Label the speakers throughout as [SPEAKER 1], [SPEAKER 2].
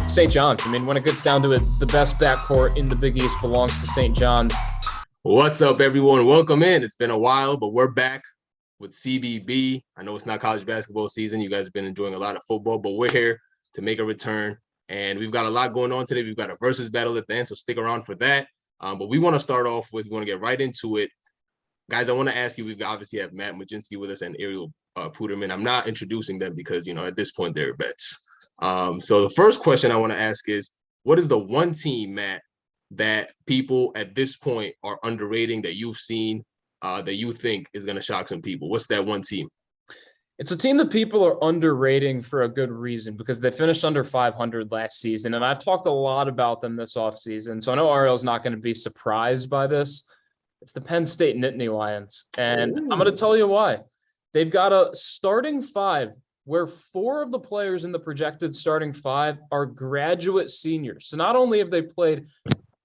[SPEAKER 1] St. John's. I mean, when it gets down to it, the best backcourt in the Big East belongs to St. John's.
[SPEAKER 2] What's up, everyone? Welcome in. It's been a while, but we're back with CBB. I know it's not college basketball season. You guys have been enjoying a lot of football, but we're here to make a return. And we've got a lot going on today. We've got a versus battle at the end, so stick around for that. But we want to start off with, we want to get right into it. Guys, I want to ask you, we've obviously have Mat Mlodzinski with us and Ariel Puterman. I'm not introducing them because, at this point, they're vets. So the first question I want to ask is, what is the one team, Matt, that people at this point are underrating that you've seen that you think is going to shock some people? What's that one team?
[SPEAKER 1] It's a team that people are underrating for a good reason because they finished under 500 last season. And I've talked a lot about them this offseason. So I know Ariel's not going to be surprised by this. It's the Penn State Nittany Lions. And I'm going to tell you why. They've got a starting five where four of the players in the projected starting five are graduate seniors. So not only have they played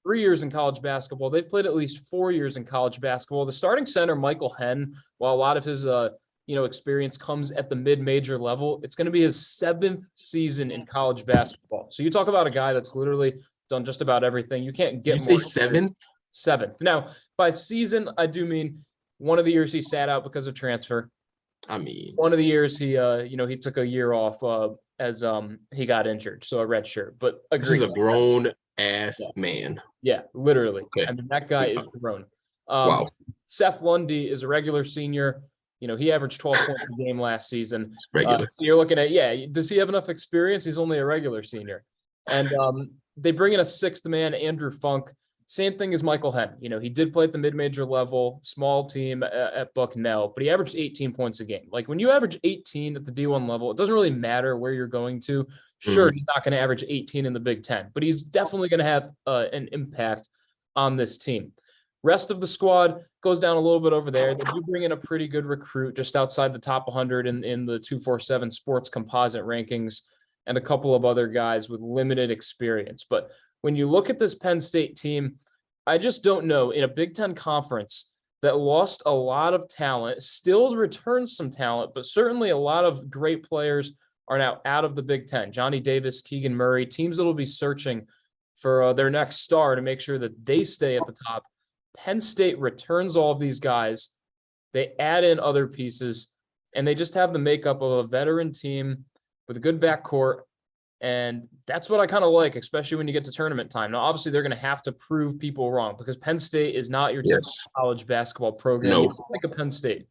[SPEAKER 1] 3 years in college basketball, they've played at least 4 years in college basketball. The starting center, Michael Henn, while a lot of his experience comes at the mid-major level, it's going to be his 7th season in college basketball. So you talk about a guy that's literally done just about everything. You can't get
[SPEAKER 2] more. Did you say 7th?
[SPEAKER 1] 7th. Now, by season, I do mean one of the years he sat out because of transfer.
[SPEAKER 2] I mean,
[SPEAKER 1] one of the years he took a year off as he got injured, so a red shirt. But
[SPEAKER 2] this is a grown ass man.
[SPEAKER 1] Yeah, literally.
[SPEAKER 2] Okay.
[SPEAKER 1] I mean, that guy is grown.
[SPEAKER 2] Wow.
[SPEAKER 1] Seth Lundy is a regular senior. He averaged 12 points a game last season.
[SPEAKER 2] Regular.
[SPEAKER 1] So you're looking at, does he have enough experience? He's only a regular senior. And they bring in a sixth man, Andrew Funk. Same thing as Michael Henn. He did play at the mid-major level, small team at Bucknell, but he averaged 18 points a game. Like when you average 18 at the D1 level, it doesn't really matter where you're going to. Sure, he's not going to average 18 in the Big Ten, but he's definitely going to have an impact on this team. Rest of the squad goes down a little bit over there. They do bring in a pretty good recruit just outside the top 100 in the 247 sports composite rankings and a couple of other guys with limited experience. But when you look at this Penn State team, I just don't know. In a Big Ten conference that lost a lot of talent, still returns some talent, but certainly a lot of great players are now out of the Big Ten. Johnny Davis, Keegan Murray, teams that will be searching for their next star to make sure that they stay at the top. Penn State returns all of these guys. They add in other pieces, and they just have the makeup of a veteran team with a good backcourt. And that's what I kind of like, especially when you get to tournament time. Now, obviously, they're going to have to prove people wrong because Penn State is not your typical college basketball program.
[SPEAKER 2] No.
[SPEAKER 1] You don't think of Penn State,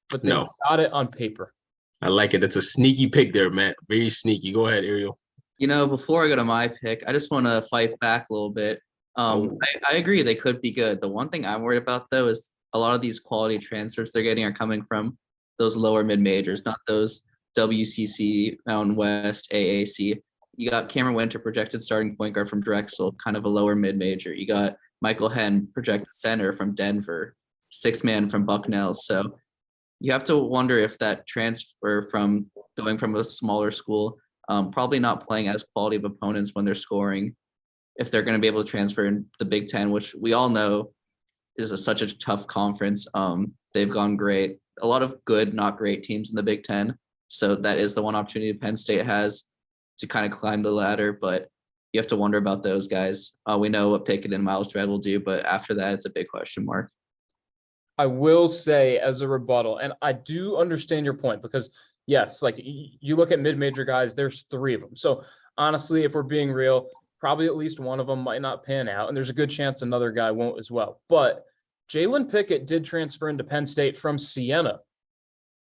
[SPEAKER 1] but they got it on paper.
[SPEAKER 2] I like it. That's a sneaky pick there, Matt. Very sneaky. Go ahead, Ariel.
[SPEAKER 3] Before I go to my pick, I just want to fight back a little bit. I agree they could be good. The one thing I'm worried about, though, is a lot of these quality transfers they're getting are coming from those lower mid-majors, not those WCC, Mountain West, AAC. You got Cameron Winter, projected starting point guard from Drexel, kind of a lower mid-major. You got Michael Henn, projected center from Denver, sixth man from Bucknell. So you have to wonder if that transfer from going from a smaller school, probably not playing as quality of opponents when they're scoring, if they're going to be able to transfer in the Big Ten, which we all know is such a tough conference. They've gone great. A lot of good, not great teams in the Big Ten. So that is the one opportunity Penn State has to kind of climb the ladder, but you have to wonder about those guys. We know what Pickett and Miles Dredd will do, but after that, it's a big question mark.
[SPEAKER 1] I will say as a rebuttal, and I do understand your point because, yes, like you look at mid-major guys, there's 3 of them. So honestly, if we're being real, probably at least one of them might not pan out, and there's a good chance another guy won't as well. But Jalen Pickett did transfer into Penn State from Siena,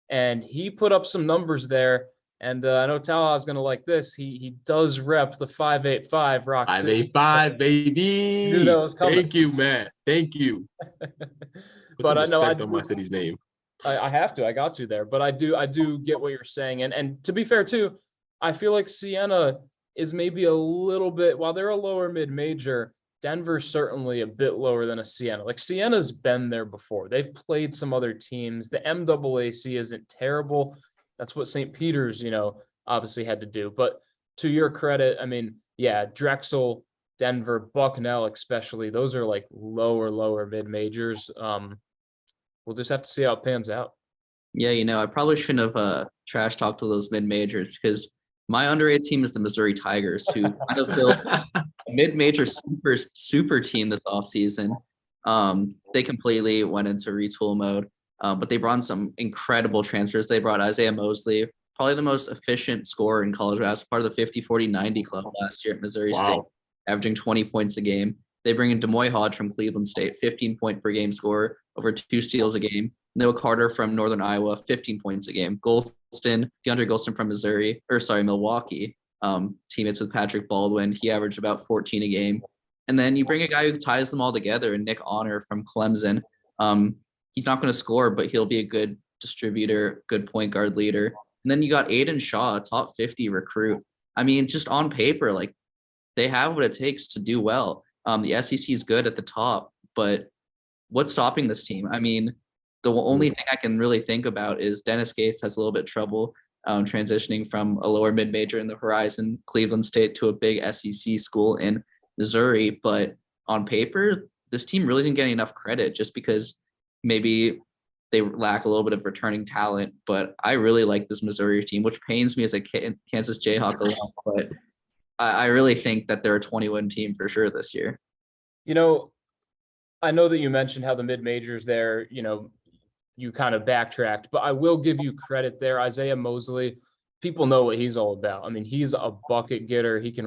[SPEAKER 1] and he put up some numbers there. And I know Talha is going to like this. He does rep the 585 Rock City.
[SPEAKER 2] 585, baby.
[SPEAKER 1] Knew that was coming.
[SPEAKER 2] Thank you, man. Thank you.
[SPEAKER 1] But I know I
[SPEAKER 2] on my city's name.
[SPEAKER 1] I have to. I got to there. But I do get what you're saying. And to be fair, too, I feel like Siena is maybe a little bit, while they're a lower mid-major, Denver's certainly a bit lower than a Siena. Like Siena's been there before. They've played some other teams. The MAAC isn't terrible. That's what St. Peter's, obviously had to do. But to your credit, I mean, yeah, Drexel, Denver, Bucknell especially, those are like lower mid-majors. We'll just have to see how it pans out.
[SPEAKER 3] Yeah, I probably shouldn't have trash talked to those mid-majors because My underrated team is the Missouri Tigers, who kind of built a mid-major super team this offseason. They completely went into retool mode, but they brought in some incredible transfers. They brought Isaiah Mosley, probably the most efficient scorer in college basketball, part of the 50-40-90 club last year at Missouri State, averaging 20 points a game. They bring in Demoy Hodge from Cleveland State, 15-point per game scorer, over 2 steals a game. Noah Carter from Northern Iowa, 15 points a game. DeAndre Golston from Milwaukee, teammates with Patrick Baldwin. He averaged about 14 a game. And then you bring a guy who ties them all together, and Nick Honor from Clemson. He's not going to score, but he'll be a good distributor, good point guard leader. And then you got Aiden Shaw, a top 50 recruit. I mean, just on paper, like, they have what it takes to do well. The SEC is good at the top, but what's stopping this team? I mean, the only thing I can really think about is Dennis Gates has a little bit of trouble transitioning from a lower mid-major in the Horizon, Cleveland State, to a big SEC school in Missouri. But on paper, this team really isn't getting enough credit just because maybe they lack a little bit of returning talent. But I really like this Missouri team, which pains me as a Kansas Jayhawk a lot, but I really think that they're a 20-win team for sure this year.
[SPEAKER 1] I know that you mentioned how the mid-majors there, you kind of backtracked, but I will give you credit there. Isaiah Mosley, people know what he's all about. I mean, he's a bucket getter. He can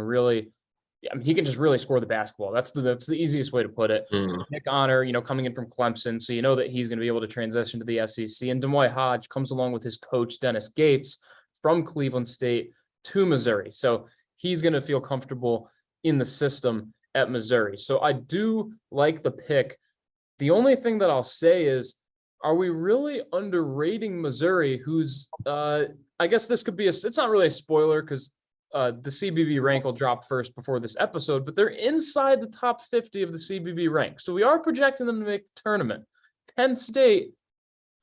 [SPEAKER 1] just really score the basketball. That's the easiest way to put it. Nick Honor, coming in from Clemson, so you know that he's going to be able to transition to the SEC. And Demoy Hodge comes along with his coach, Dennis Gates, from Cleveland State to Missouri. So he's going to feel comfortable in the system at Missouri. So I do like the pick. The only thing that I'll say is, are we really underrating Missouri, who's, I guess this could be it's not really a spoiler because the CBB rank will drop first before this episode, but they're inside the top 50 of the CBB rank. So we are projecting them to make the tournament. Penn State,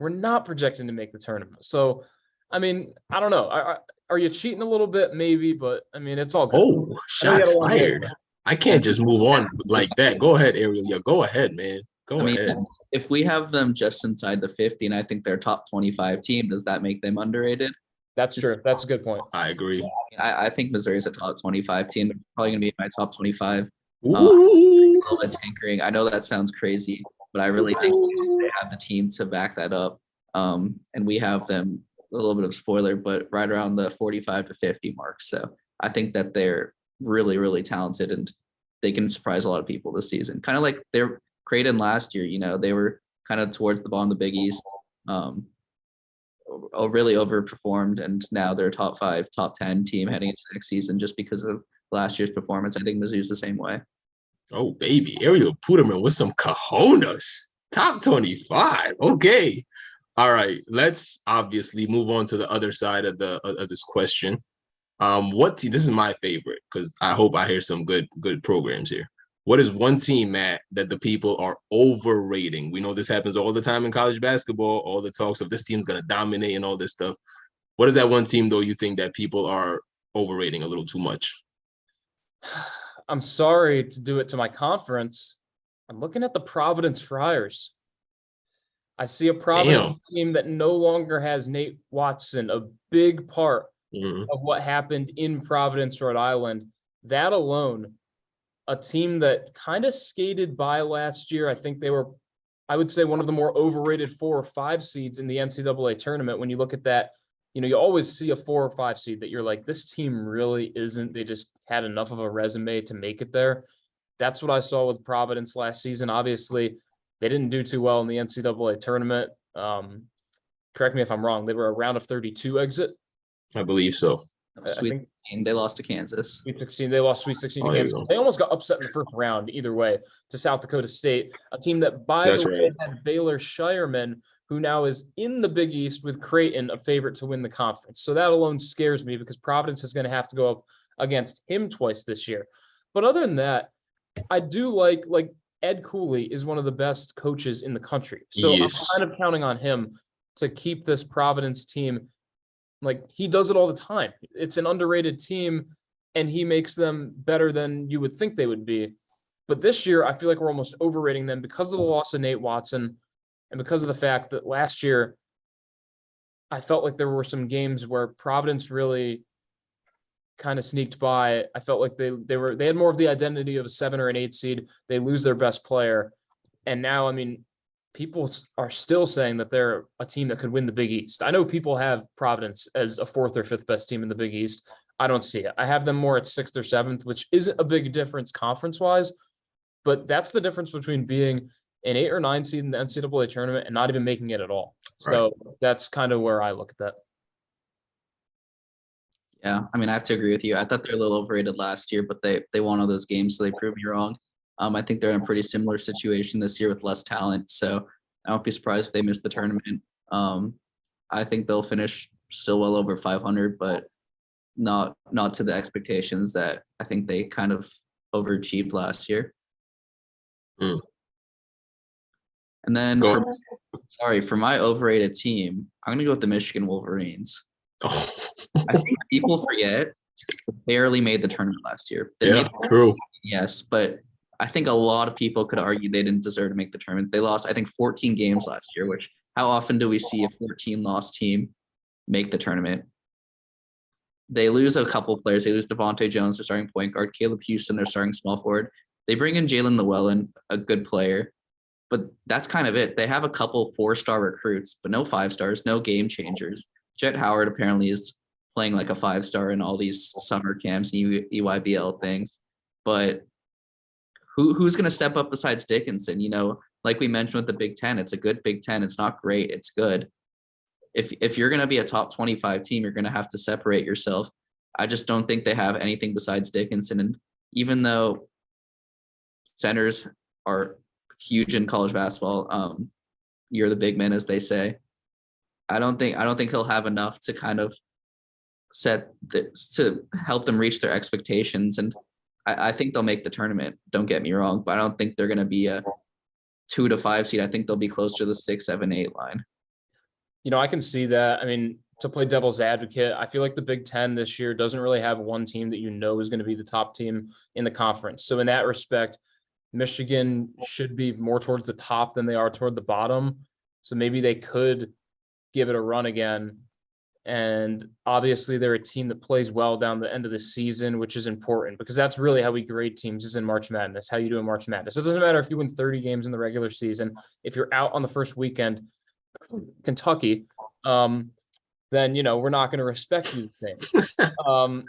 [SPEAKER 1] we're not projecting to make the tournament. So, I mean, I don't know. Are you cheating a little bit? Maybe, but I mean, it's all good.
[SPEAKER 2] Oh, shots fired. I can't just move on like that. Go ahead, Ariel. Yeah, go ahead, man. Go ahead.
[SPEAKER 3] If we have them just inside the 50, and I think they're a top 25 team, does that make them underrated?
[SPEAKER 1] That's true. That's a good point.
[SPEAKER 2] I agree.
[SPEAKER 3] I think Missouri's a top 25 team. They're probably going to be in my top 25.
[SPEAKER 2] Ooh.
[SPEAKER 3] A little bit tinkering. I know that sounds crazy, but I really think they have the team to back that up. And we have them, a little bit of spoiler, but right around the 45 to 50 mark. So I think that they're really, really talented, and they can surprise a lot of people this season. Kind of like they're Creighton last year, they were kind of towards the bottom of the Big East, really overperformed, and now they're a top 5, top 10 team heading into next season just because of last year's performance. I think Mizzou's the same way.
[SPEAKER 2] Oh, baby. Ariel Puterman with some cojones. Top 25. Okay. All right. Let's obviously move on to the other side of this question. What team? This is my favorite because I hope I hear some good programs here. What is one team, Matt, that the people are overrating? We know this happens all the time in college basketball, all the talks of this team's going to dominate and all this stuff. What is that one team, though, you think that people are overrating a little too much?
[SPEAKER 1] I'm sorry to do it to my conference. I'm looking at the Providence Friars. I see a Providence team that no longer has Nate Watson, a big part of what happened in Providence, Rhode Island. That alone, a team that kind of skated by last year. I think they were, I would say, one of the more overrated 4 or 5 seeds in the NCAA tournament. When you look at that, you always see a 4 or 5 seed that you're like, this team really isn't. They just had enough of a resume to make it there. That's what I saw with Providence last season. Obviously, they didn't do too well in the NCAA tournament. Correct me if I'm wrong. They were a round of 32 exit.
[SPEAKER 2] I believe so.
[SPEAKER 3] Sweet 16, they lost to Kansas.
[SPEAKER 1] Sweet 16, they lost Sweet 16 to Kansas. They almost got upset in the first round either way to South Dakota State, a team that, by the way, had Baylor Shireman, who now is in the Big East with Creighton, a favorite to win the conference. So that alone scares me because Providence is going to have to go up against him twice this year. But other than that, I do like Ed Cooley is one of the best coaches in the country. So yes. I'm kind of counting on him to keep this Providence team. Like, he does it all the time. It's an underrated team, and he makes them better than you would think they would be. But this year, I feel like we're almost overrating them because of the loss of Nate Watson and because of the fact that last year, I felt like there were some games where Providence really kind of sneaked by. I felt like they had more of the identity of a 7 or an 8 seed. They lose their best player. And now, I mean, people are still saying that they're a team that could win the Big East. I know people have Providence as a 4th or 5th best team in the Big East. I don't see it. I have them more at 6th or 7th, which isn't a big difference conference-wise, but that's the difference between being an 8 or 9 seed in the NCAA tournament and not even making it at all. So that's kind of where I look at that.
[SPEAKER 3] Yeah, I mean, I have to agree with you. I thought they were a little overrated last year, but they won all those games, so they proved me wrong. I think they're in a pretty similar situation this year with less talent, so I won't be surprised if they miss the tournament. I think they'll finish still well over 500, but not to the expectations that I think they kind of overachieved last year.
[SPEAKER 2] Mm.
[SPEAKER 3] And then for my overrated team, I'm gonna go with the Michigan Wolverines.
[SPEAKER 2] Oh.
[SPEAKER 3] I think people forget they barely made the tournament last year.
[SPEAKER 2] True.
[SPEAKER 3] Yes, but I think a lot of people could argue they didn't deserve to make the tournament. They lost, I think, 14 games last year, which how often do we see a 14-loss team make the tournament? They lose a couple of players. They lose Devontae Jones, their starting point guard, Caleb Houston, their starting small forward. They bring in Jalen Llewellyn, a good player, but that's kind of it. They have a couple 4-star recruits, but no 5 stars, no game changers. Jet Howard apparently is playing like a 5-star in all these summer camps and EYBL things, but who's going to step up besides Dickinson? You know, like we mentioned with the Big Ten, it's a good Big Ten. It's not great. It's good. If you're going to be a top 25 team, you're going to have to separate yourself. I just don't think they have anything besides Dickinson. And even though centers are huge in college basketball, you're the big man, as they say. I don't think he'll have enough to kind of to help them reach their expectations. And I think they'll make the tournament. Don't get me wrong, but I don't think they're going to be a 2 to 5 seed. I think they'll be closer to the 6, 7, 8 line.
[SPEAKER 1] You know, I can see that. I mean, to play devil's advocate, I feel like the Big Ten this year doesn't really have one team that you know is going to be the top team in the conference. So in that respect, Michigan should be more towards the top than they are toward the bottom. So maybe they could give it a run again. And obviously they're a team that plays well down the end of the season, which is important because that's really how we grade teams is in March Madness, how you do in March Madness. It doesn't matter if you win 30 games in the regular season. If you're out on the first weekend, Kentucky, then, you know, we're not going to respect you the same.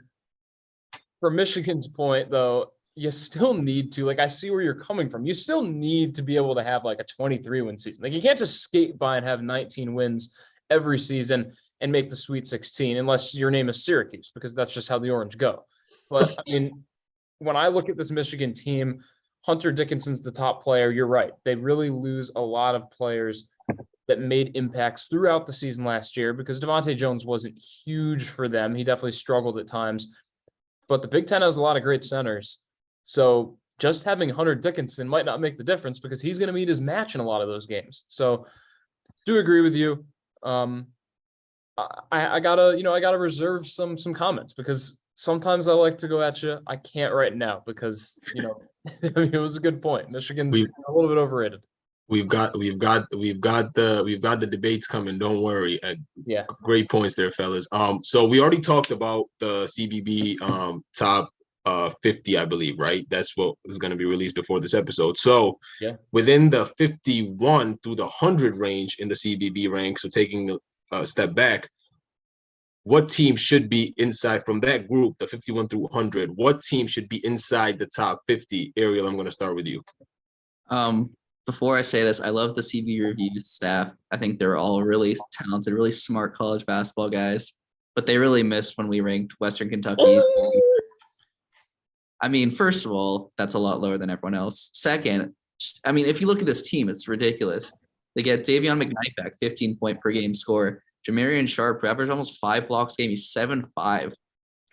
[SPEAKER 1] For Michigan's point, though, you still need to, like, I see where you're coming from. You still need to be able to have like a 23-win season. Like, you can't just skate by and have 19 wins every season and make the Sweet 16 unless your name is Syracuse, because that's just how the Orange go. But I mean, when I look at this Michigan team, Hunter Dickinson's the top player. You're right. They really lose a lot of players that made impacts throughout the season last year because Devontae Jones wasn't huge for them. He definitely struggled at times. But the Big Ten has a lot of great centers. So just having Hunter Dickinson might not make the difference because he's going to meet his match in a lot of those games. So do agree with you. I gotta reserve some comments because sometimes I like to go at you. I can't right now because, you know, I mean, it was a good point. Michigan's a little bit overrated.
[SPEAKER 2] We've got the debates coming. Don't worry.
[SPEAKER 1] Yeah.
[SPEAKER 2] Great points there, fellas. So we already talked about the CBB top 50, I believe, right? That's what is going to be released before this episode. So
[SPEAKER 1] yeah,
[SPEAKER 2] within the 51 through the 100 range in the CBB rank, so taking a step back, what team should be inside from that group, the 51 through 100? What team should be inside the top 50? Ariel, I'm going to start with you.
[SPEAKER 3] Before I say this, I love the CB review staff. I think they're all really talented, really smart college basketball guys, but they really missed when we ranked Western Kentucky. I mean, first of all, that's a lot lower than everyone else. Second, I mean, if you look at this team, it's ridiculous. They get Davion McKnight back, 15-point per game score. Jamarian Sharp averaged almost 5 blocks a game. He's 7'5".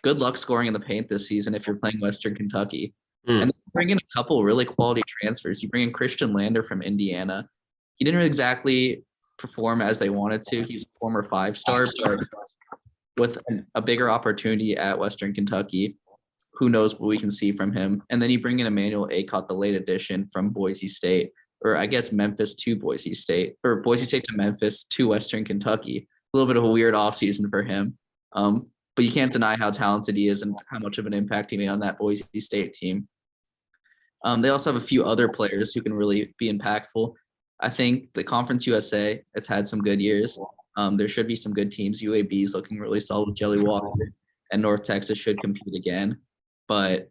[SPEAKER 3] Good luck scoring in the paint this season if you're playing Western Kentucky. And then bring in a couple really quality transfers. You bring in Christian Lander from Indiana. He didn't really exactly perform as they wanted to. He's a former 5-star, but with a bigger opportunity at Western Kentucky, who knows what we can see from him. And then you bring in Emmanuel Acott, the late addition from Boise State, or I guess Memphis to Boise State, or Boise State to Memphis to Western Kentucky. A little bit of a weird offseason for him. but you can't deny how talented he is and how much of an impact he made on that Boise State team. They also have a few other players who can really be impactful. I think the Conference USA, it's had some good years. There should be some good teams. UAB is looking really solid with Jelly Walker, and North Texas should compete again. But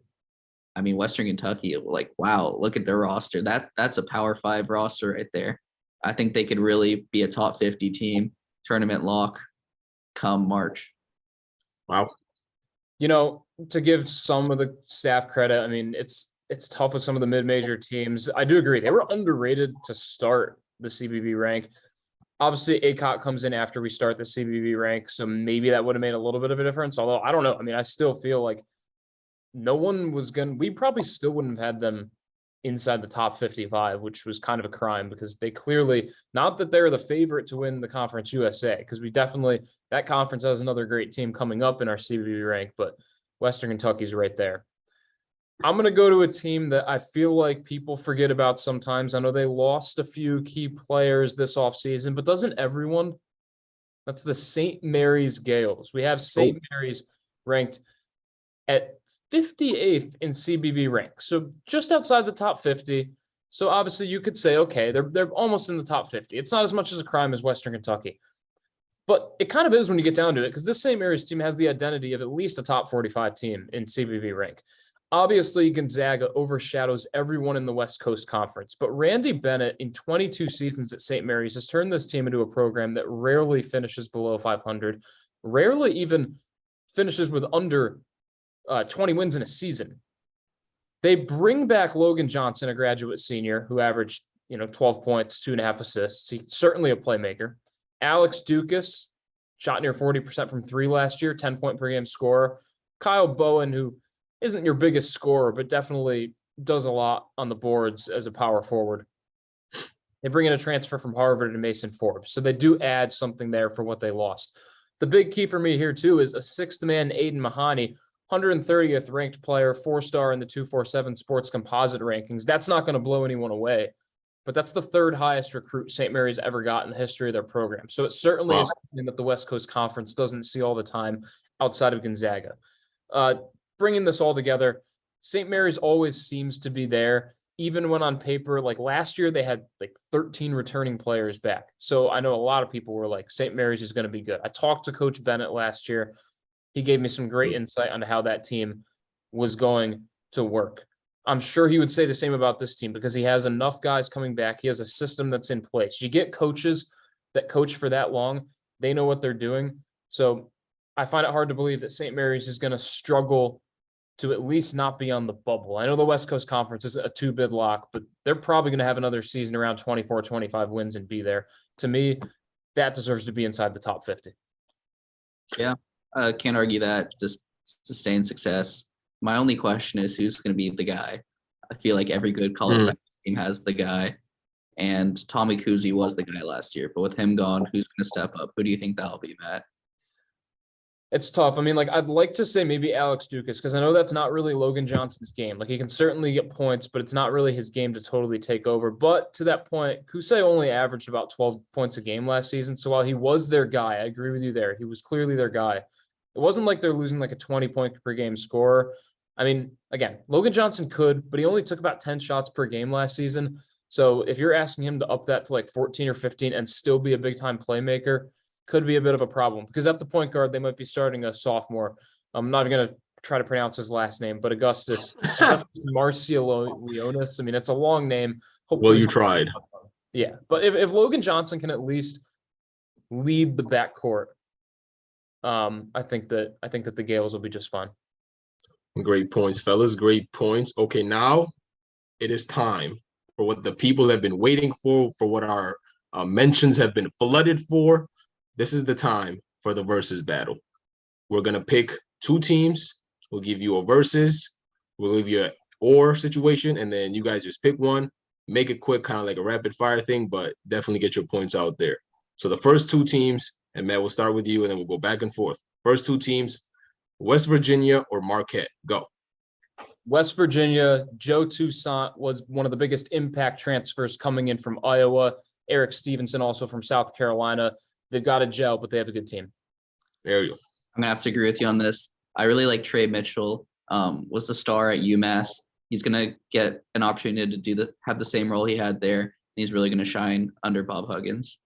[SPEAKER 3] I mean, Western Kentucky, like, wow, look at their roster. That's a Power 5 roster right there. I think they could really be a top 50 team, tournament lock come March.
[SPEAKER 2] Wow.
[SPEAKER 1] You know, to give some of the staff credit, I mean, it's tough with some of the mid-major teams. I do agree. They were underrated to start the CBB rank. Obviously, ACOT comes in after we start the CBB rank, so maybe that would have made a little bit of a difference. Although, I don't know. I mean, I still feel like no one was we probably still wouldn't have had them inside the top 55, which was kind of a crime because they clearly, not that they're the favorite to win the Conference USA, because that conference has another great team coming up in our CBB rank, but Western Kentucky's right there. I'm going to go to a team that I feel like people forget about sometimes. I know they lost a few key players this offseason, but doesn't everyone? That's the St. Mary's Gales. We have St. Mary's ranked at 58th in CBB rank, so just outside the top 50. So obviously you could say, okay, they're almost in the top 50. It's not as much as a crime as Western Kentucky, but it kind of is when you get down to it, because this St. Mary's team has the identity of at least a top 45 team in CBB rank. Obviously, Gonzaga overshadows everyone in the West Coast Conference, but Randy Bennett in 22 seasons at St. Mary's has turned this team into a program that rarely finishes below 500, rarely even finishes with under 20 wins in a season. They bring back Logan Johnson, a graduate senior who averaged 12 points, 2.5 assists. He's certainly a playmaker. Alex Dukas shot near 40% from three last year, 10-point per game scorer. Kyle Bowen, who isn't your biggest scorer, but definitely does a lot on the boards as a power forward. They bring in a transfer from Harvard and Mason Forbes. So they do add something there for what they lost. The big key for me here, too, is a sixth man, Aiden Mahoney, 130th ranked player, 4-star in the 247 sports composite rankings. That's not going to blow anyone away, but that's the third highest recruit St. Mary's ever got in the history of their program. So it certainly is something that the West Coast Conference doesn't see all the time outside of Gonzaga. Bringing this all together, St. Mary's always seems to be there, even when on paper, like last year, they had like 13 returning players back. So I know a lot of people were like, St. Mary's is going to be good. I talked to Coach Bennett last year. He gave me some great insight on how that team was going to work. I'm sure he would say the same about this team because he has enough guys coming back. He has a system that's in place. You get coaches that coach for that long, they know what they're doing. So I find it hard to believe that St. Mary's is going to struggle to at least not be on the bubble. I know the West Coast Conference is a 2-bid lock, but they're probably going to have another season around 24, 25 wins and be there. To me, that deserves to be inside the top 50.
[SPEAKER 3] Yeah, can't argue that. Just sustained success. My only question is who's going to be the guy? I feel like every good college basketball team has the guy, and Tommy Kuzi was the guy last year. But with him gone, who's going to step up? Who do you think that'll be, Matt?
[SPEAKER 1] It's tough. I mean, like, I'd like to say maybe Alex Dukas, because I know that's not really Logan Johnson's game. Like, he can certainly get points, but it's not really his game to totally take over. But to that point, Kusei only averaged about 12 points a game last season. So while he was their guy, I agree with you there. He was clearly their guy. It wasn't like they're losing like a 20-point per game scorer. I mean, again, Logan Johnson could, but he only took about 10 shots per game last season. So if you're asking him to up that to like 14 or 15 and still be a big-time playmaker, could be a bit of a problem, because at the point guard, they might be starting a sophomore. I'm not even going to try to pronounce his last name, but Augustus Marcialionis. I mean, it's a long name. Hopefully,
[SPEAKER 2] well, you tried.
[SPEAKER 1] Yeah. But if Logan Johnson can at least lead the backcourt, I think that the Gales will be just fine.
[SPEAKER 2] Great points, fellas. Great points. Okay, now it is time for what the people have been waiting for what our mentions have been flooded for. This is the time for the versus battle. We're going to pick two teams. We'll give you a versus. We'll give you an or situation, and then you guys just pick one. Make it quick, kind of like a rapid fire thing, but definitely get your points out there. So the first two teams, and Matt, we'll start with you, and then we'll go back and forth. First two teams, West Virginia or Marquette. Go.
[SPEAKER 1] West Virginia. Joe Toussaint was one of the biggest impact transfers coming in from Iowa. Eric Stevenson also from South Carolina. They've got a gel, but they have a good team.
[SPEAKER 2] Ariel.
[SPEAKER 3] I'm gonna have to agree with you on this. I really like Trey Mitchell. Was the star at UMass. He's gonna get an opportunity to have the same role he had there. And he's really gonna shine under Bob Huggins.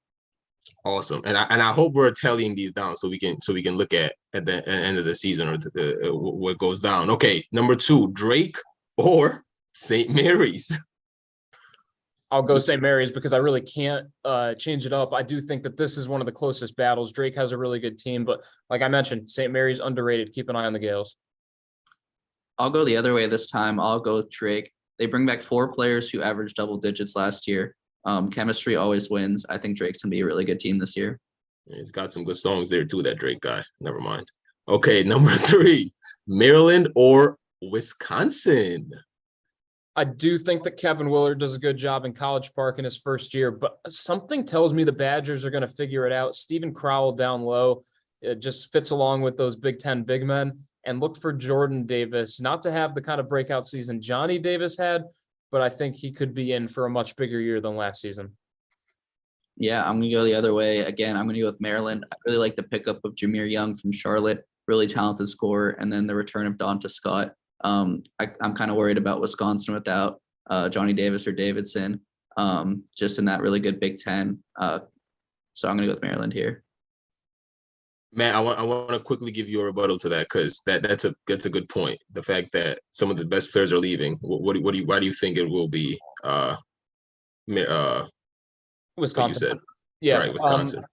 [SPEAKER 2] Awesome, and I hope we're tallying these down so we can look at the end of the season or what goes down. Okay, number 2, Drake or St. Mary's.
[SPEAKER 1] I'll go St. Mary's because I really can't change it up. I do think that this is one of the closest battles. Drake has a really good team, but like I mentioned, St. Mary's underrated. Keep an eye on the Gales.
[SPEAKER 3] I'll go the other way this time. I'll go with Drake. They bring back 4 players who averaged double digits last year. Chemistry always wins. I think Drake's gonna be a really good team this year.
[SPEAKER 2] He's got some good songs there too, that Drake guy. Never mind. Okay, number 3, Maryland or Wisconsin.
[SPEAKER 1] I do think that Kevin Willard does a good job in College Park in his first year, but something tells me the Badgers are going to figure it out. Stephen Crowell down low, it just fits along with those Big Ten big men. And look for Jordan Davis, not to have the kind of breakout season Johnny Davis had, but I think he could be in for a much bigger year than last season.
[SPEAKER 3] Yeah, I'm going to go the other way. Again, I'm going to go with Maryland. I really like the pickup of Jameer Young from Charlotte, really talented scorer, and then the return of Donta Scott. I'm kind of worried about Wisconsin without Johnny Davis or Davidson, just in that really good Big Ten. So I'm going to go with Maryland here.
[SPEAKER 2] Matt, I want to quickly give you a rebuttal to that because that's a good point. The fact that some of the best players are leaving. Why do you think it will be?
[SPEAKER 1] Wisconsin.
[SPEAKER 2] You said.
[SPEAKER 1] Yeah,
[SPEAKER 2] right, Wisconsin.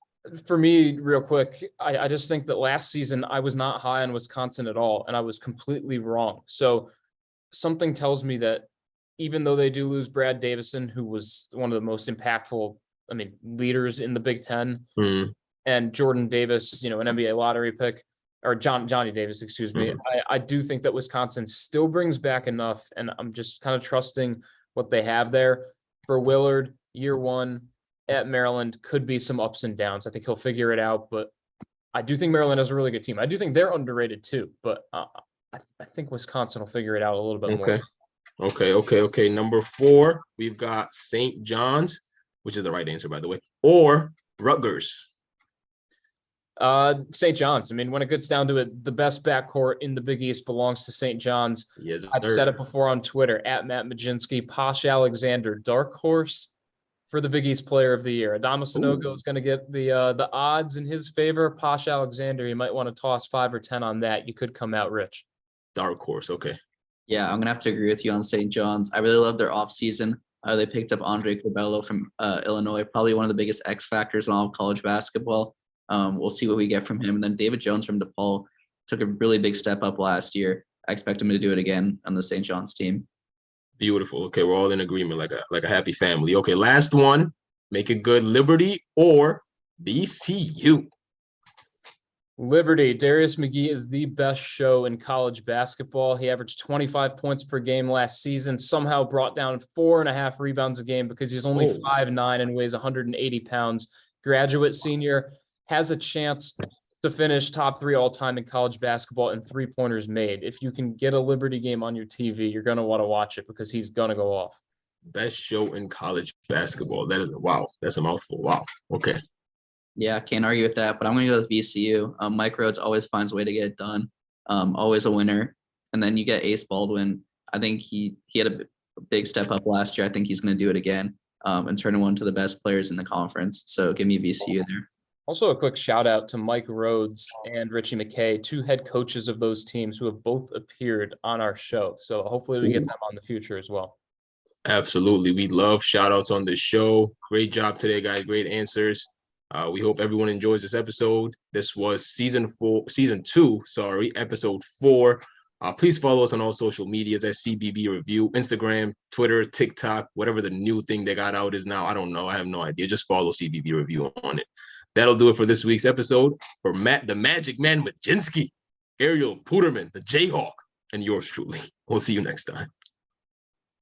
[SPEAKER 1] For me, real quick, I just think that last season I was not high on Wisconsin at all, and I was completely wrong. So something tells me that even though they do lose Brad Davison, who was one of the most impactful, leaders in the Big Ten, and Jordan Davis, an NBA lottery pick, or Johnny Davis, excuse me, I do think that Wisconsin still brings back enough, and I'm just kind of trusting what they have there. For Willard, year 1 at Maryland could be some ups and downs. I think he'll figure it out, but I do think Maryland has a really good team. I do think they're underrated too, but I think Wisconsin will figure it out a little bit more.
[SPEAKER 2] Okay. Number 4, we've got St. John's, which is the right answer, by the way, or Rutgers.
[SPEAKER 1] St. John's. When it gets down to it, the best backcourt in the Big East belongs to St. John's.
[SPEAKER 2] Yes,
[SPEAKER 1] I've said it before on Twitter, at Mat Mlodzinski, Posh Alexander, dark horse for the Big East Player of the Year. Adama Sanogo is going to get the odds in his favor. Posh Alexander, you might want to toss 5 or 10 on that. You could come out rich.
[SPEAKER 2] Dark horse, okay.
[SPEAKER 3] Yeah, I'm going to have to agree with you on St. John's. I really love their offseason. They picked up Andre Curbelo from Illinois, probably one of the biggest X factors in all of college basketball. We'll see what we get from him. And then David Jones from DePaul took a really big step up last year. I expect him to do it again on the St. John's team.
[SPEAKER 2] Beautiful. Okay, we're all in agreement, like a happy family. Okay, last one. Make it good. Liberty or VCU?
[SPEAKER 1] Liberty. Darius McGee is the best show in college basketball. He averaged 25 points per game last season, somehow brought down 4.5 rebounds a game because he's only 5'9" and weighs 180 pounds. Graduate senior, has a chance to finish top 3 all-time in college basketball in three-pointers made. If you can get a Liberty game on your TV, you're going to want to watch it because he's going to go off.
[SPEAKER 2] Best show in college basketball. Wow. That's a mouthful. Wow. Okay.
[SPEAKER 3] Yeah, can't argue with that, but I'm going to go with VCU. Mike Rhodes always finds a way to get it done. Always a winner. And then you get Ace Baldwin. I think he had a big step up last year. I think he's going to do it again and turn one of the best players in the conference. So give me VCU there.
[SPEAKER 1] Also, a quick shout out to Mike Rhodes and Richie McKay, 2 head coaches of those teams who have both appeared on our show. So hopefully we get them on the future as well.
[SPEAKER 2] Absolutely. We love shout outs on this show. Great job today, guys. Great answers. We hope everyone enjoys this episode. This was season 2, episode 4. Please follow us on all social medias at CBB Review, Instagram, Twitter, TikTok, whatever the new thing they got out is now. I don't know. I have no idea. Just follow CBB Review on it. That'll do it for this week's episode. For Matt, the Magic Man Mlodzinski, Ariel Puterman, the Jayhawk, and yours truly. We'll see you next time.